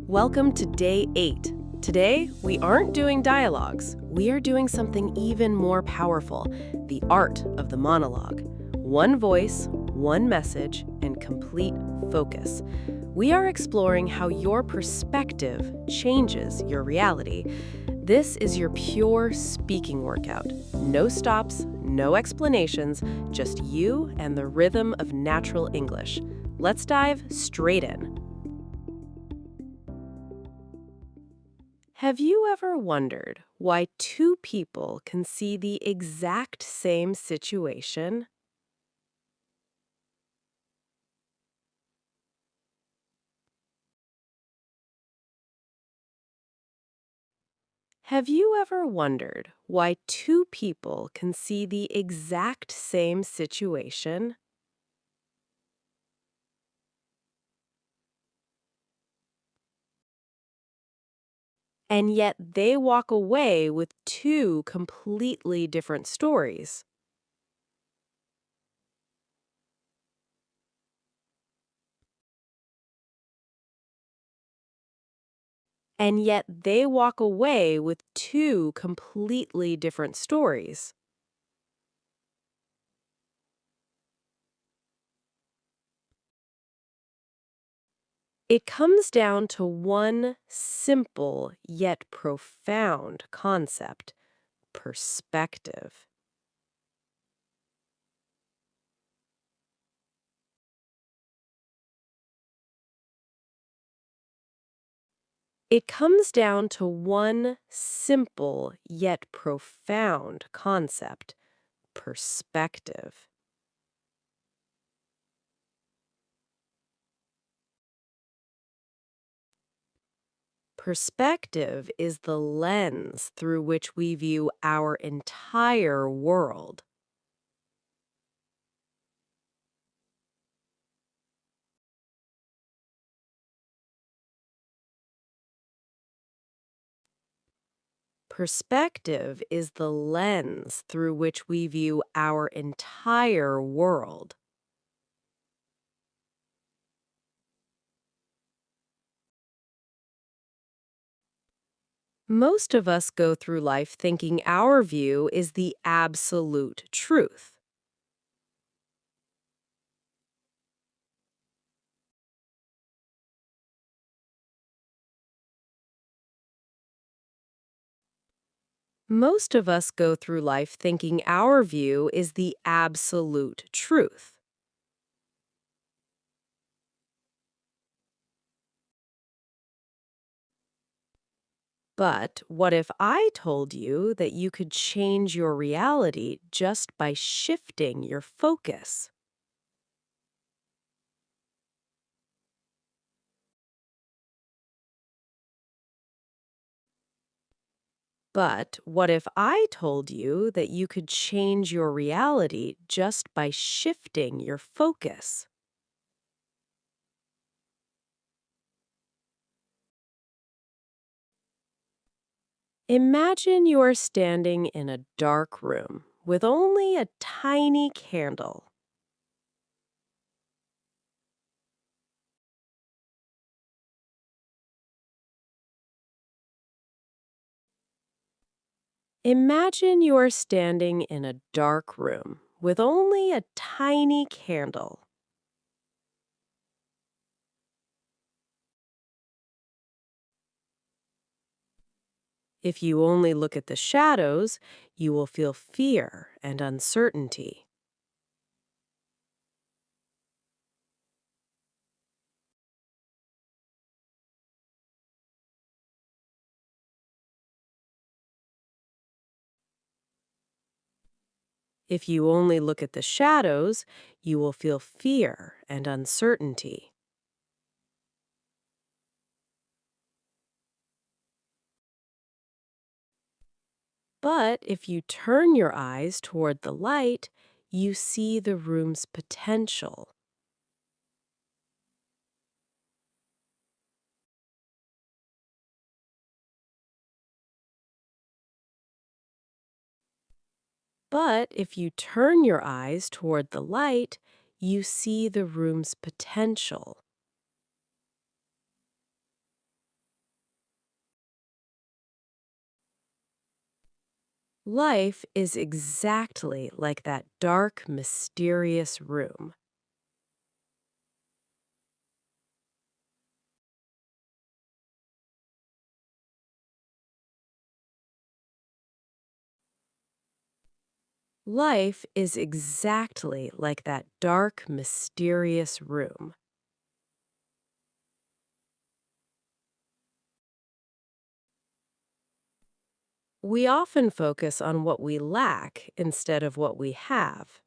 Welcome to day 8. Today, we aren't doing dialogues. We are doing something even more powerful, the art of the monologue. One voice, one message, and complete focus. We are exploring how your perspective changes your reality. This is your pure speaking workout. No stops, no explanations, just you and the rhythm of natural English. Let's dive straight in. Have you ever wondered why two people can see the exact same situation? Have you ever wondered why two people can see the exact same situation? And yet they walk away with two completely different stories? And yet they walk away with two completely different stories? It comes down to one simple yet profound concept: perspective. It comes down to one simple yet profound concept: perspective. Perspective is the lens through which we view our entire world. Perspective is the lens through which we view our entire world. Most of us go through life thinking our view is the absolute truth. Most of us go through life thinking our view is the absolute truth. But what if I told you that you could change your reality just by shifting your focus? But what if I told you that you could change your reality just by shifting your focus? Imagine you're standing in a dark room with only a tiny candle. Imagine you're standing in a dark room with only a tiny candle. If you only look at the shadows, you will feel fear and uncertainty. If you only look at the shadows, you will feel fear and uncertainty. But if you turn your eyes toward the light, you see the room's potential. But if you turn your eyes toward the light, you see the room's potential. Life is exactly like that dark, mysterious room. Life is exactly like that dark, mysterious room. We often focus on what we lack instead of what we have.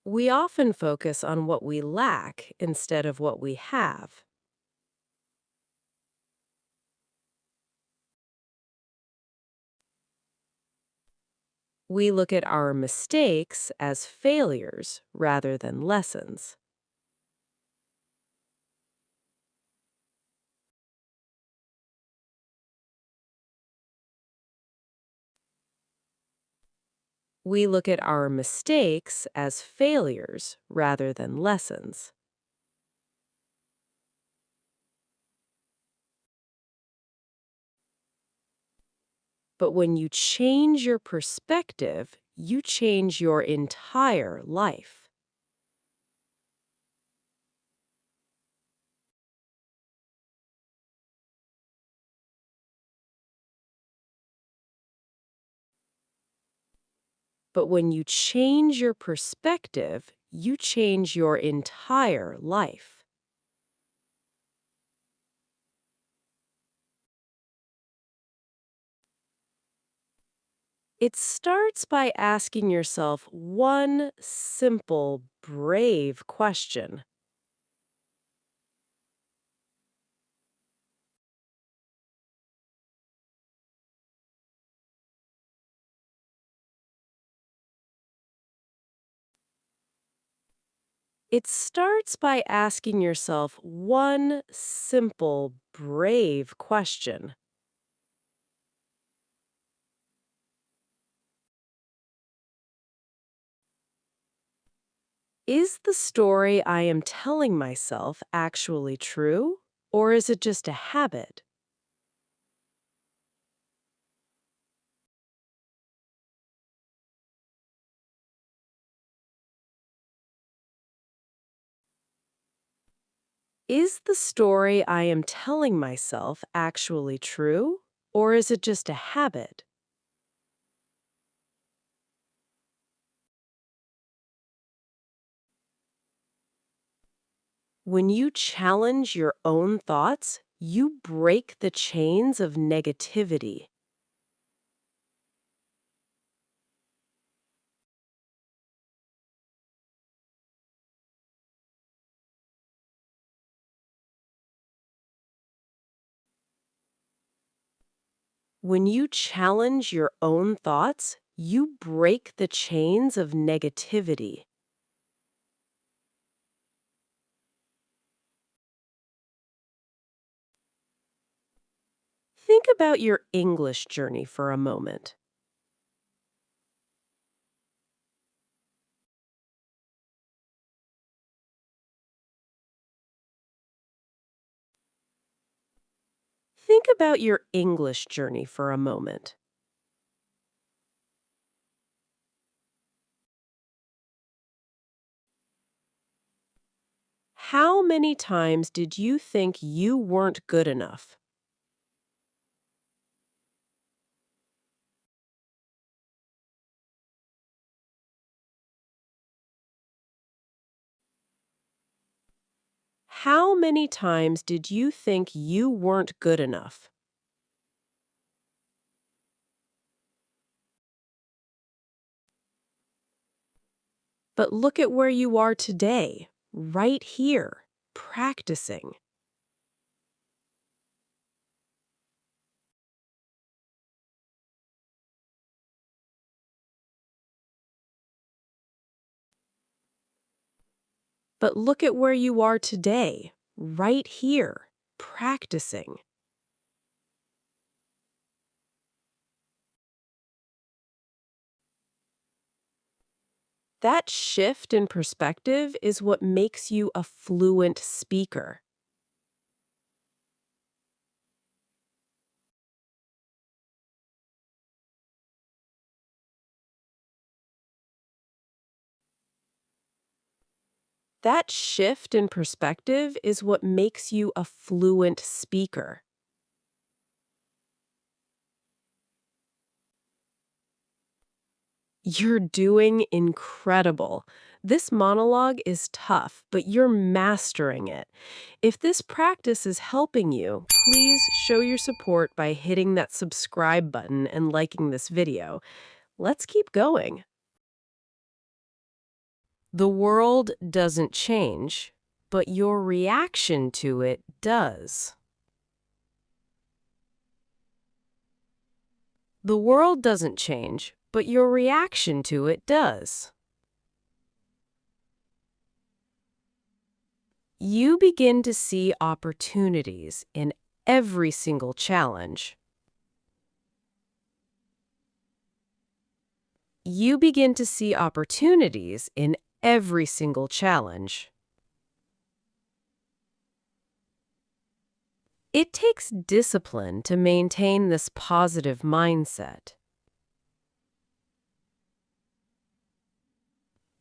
We often focus on what we lack instead of what we have. We look at our mistakes as failures rather than lessons. We look at our mistakes as failures rather than lessons. But when you change your perspective, you change your entire life. But when you change your perspective, you change your entire life. It starts by asking yourself one simple, brave question. It starts by asking yourself one simple, brave question. Is the story I am telling myself actually true, or is it just a habit? Is the story I am telling myself actually true, or is it just a habit? When you challenge your own thoughts, you break the chains of negativity. When you challenge your own thoughts, you break the chains of negativity. Think about your English journey for a moment. Think about your English journey for a moment. How many times did you think you weren't good enough? How many times did you think you weren't good enough? But look at where you are today, right here, practicing. But look at where you are today, right here, practicing. That shift in perspective is what makes you a fluent speaker. That shift in perspective is what makes you a fluent speaker. You're doing incredible. This monologue is tough, but you're mastering it. If this practice is helping you, please show your support by hitting that subscribe button and liking this video. Let's keep going. The world doesn't change, but your reaction to it does. The world doesn't change, but your reaction to it does. You begin to see opportunities in every single challenge. You begin to see opportunities in every single challenge. It takes discipline to maintain this positive mindset.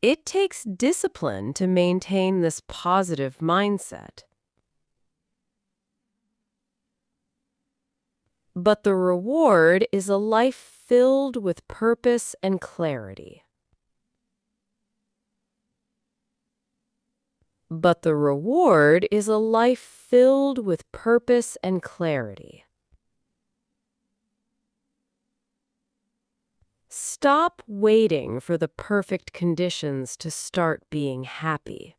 It takes discipline to maintain this positive mindset. But the reward is a life filled with purpose and clarity. But the reward is a life filled with purpose and clarity. Stop waiting for the perfect conditions to start being happy.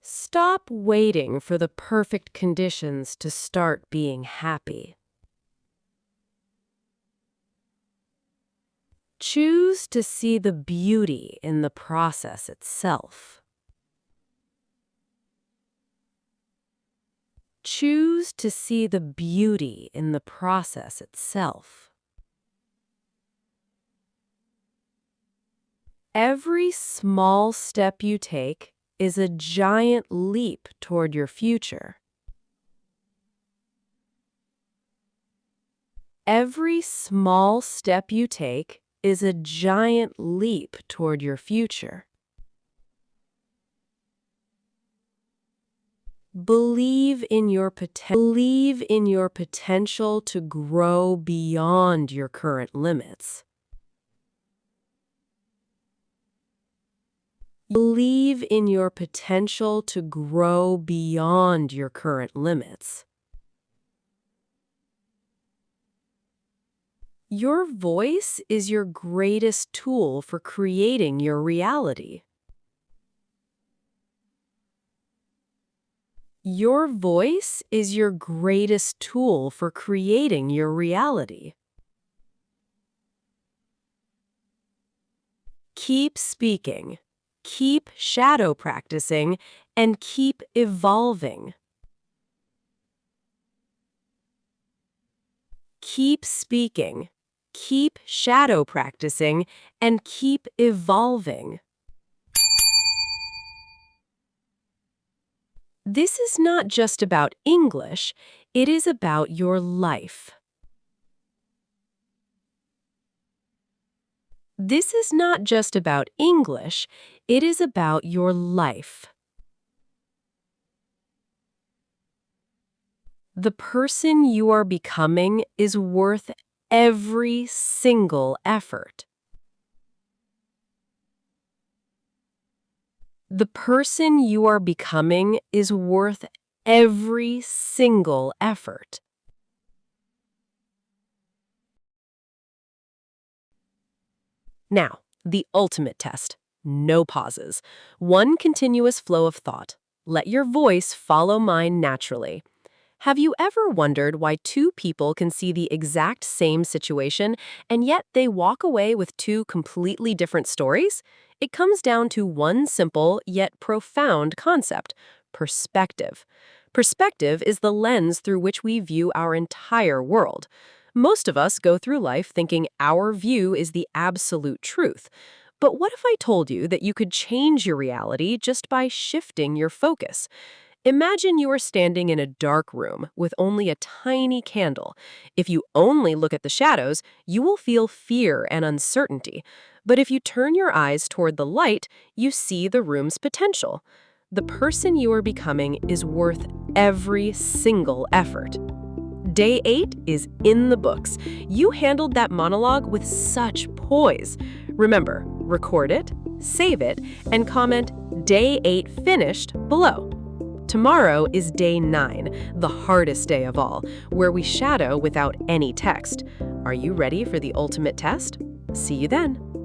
Stop waiting for the perfect conditions to start being happy. Choose to see the beauty in the process itself. Choose to see the beauty in the process itself. Every small step you take is a giant leap toward your future. Every small step you take is a giant leap toward your future. Believe in your potential to grow beyond your current limits. Believe in your potential to grow beyond your current limits. Your voice is your greatest tool for creating your reality. Your voice is your greatest tool for creating your reality. Keep speaking, keep shadow practicing, and keep evolving. Keep speaking, keep shadow practicing, and keep evolving. This is not just about English, it is about your life. This is not just about English, it is about your life. The person you are becoming is worth every single effort. The person you are becoming is worth every single effort. Now, the ultimate test. No pauses. One continuous flow of thought. Let your voice follow mine naturally. Have you ever wondered why two people can see the exact same situation and yet they walk away with two completely different stories? It comes down to one simple yet profound concept: perspective. Perspective is the lens through which we view our entire world. Most of us go through life thinking our view is the absolute truth. But what if I told you that you could change your reality just by shifting your focus? Imagine you are standing in a dark room with only a tiny candle. If you only look at the shadows, you will feel fear and uncertainty. But if you turn your eyes toward the light, you see the room's potential. The person you are becoming is worth every single effort. Day 8 is in the books. You handled that monologue with such poise. Remember, record it, save it, and comment Day 8 finished below. Tomorrow is Day 9, the hardest day of all, where we shadow without any text. Are you ready for the ultimate test? See you then.